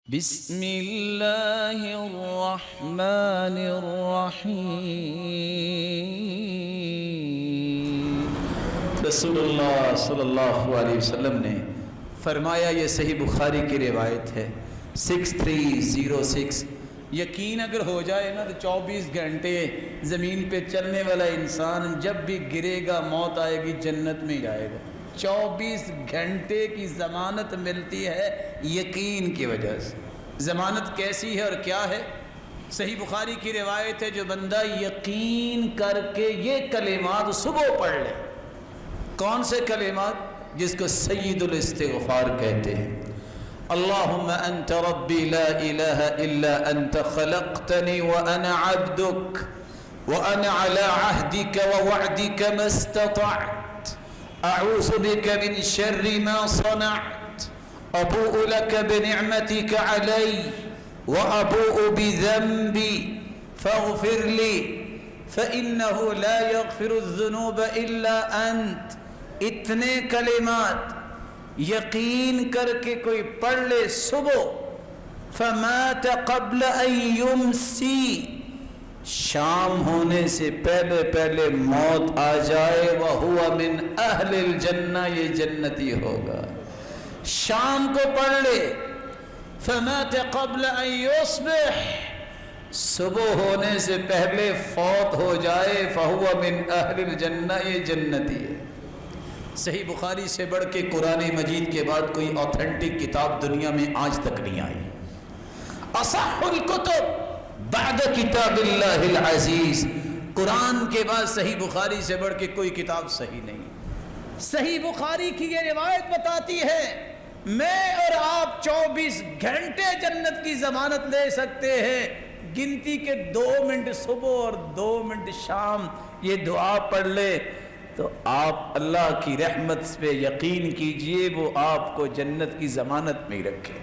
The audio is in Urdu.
بسم اللہ الرحمن الرحیم۔ رسول اللہ صلی اللہ علیہ وسلم نے فرمایا، یہ صحیح بخاری کی روایت ہے 6306، یقین اگر ہو جائے نا تو 24 گھنٹے زمین پہ چلنے والا انسان جب بھی گرے گا موت آئے گی جنت میں جائے گا۔ 24 گھنٹے کی ضمانت ملتی ہے یقین کی وجہ سے۔ ضمانت کیسی ہے اور کیا ہے؟ صحیح بخاری کی روایت ہے، جو بندہ یقین کر کے یہ کلمات صبح پڑھ لے۔ کون سے کلمات؟ جس کو سید الاستغفار کہتے ہیں۔ اللہم انت ربی لا الہ الا انت خلقتنی وانا عبدک وانا علی عہدک ووعدک ما استطعت اعوذ بک من شر ما صنعت ابوء لک بنعمتک علی وابوء بذنبی فاغفر لی فإنہ لا یغفر الذنوب الا انت۔ اتنے کلمات یقین کر کے کوئی پڑھ لے صبح، فمات قبل ان یمسی، شام ہونے سے پہلے پہلے موت آ جائے، وہو من اہل الجنہ، یہ جنتی ہوگا۔ شام کو پڑھ لے، فمات قبل ان یصبح، صبح ہونے سے پہلے فوت ہو جائے، فہو من اہل الجنہ، یہ جنتی ہے۔ صحیح بخاری سے بڑھ کے قرآن مجید کے بعد کوئی اوتھینٹک کتاب دنیا میں آج تک نہیں آئی۔ اصح الکتب بعد کتاب اللہ العزیز، قرآن کے بعد صحیح بخاری سے بڑھ کے کوئی کتاب صحیح نہیں۔ صحیح بخاری کی یہ روایت بتاتی ہے میں اور آپ 24 گھنٹے جنت کی ضمانت لے سکتے ہیں، گنتی کے 2 منٹ صبح اور 2 منٹ شام یہ دعا پڑھ لے تو آپ اللہ کی رحمت پہ یقین کیجئے، وہ آپ کو جنت کی ضمانت میں ہی رکھے۔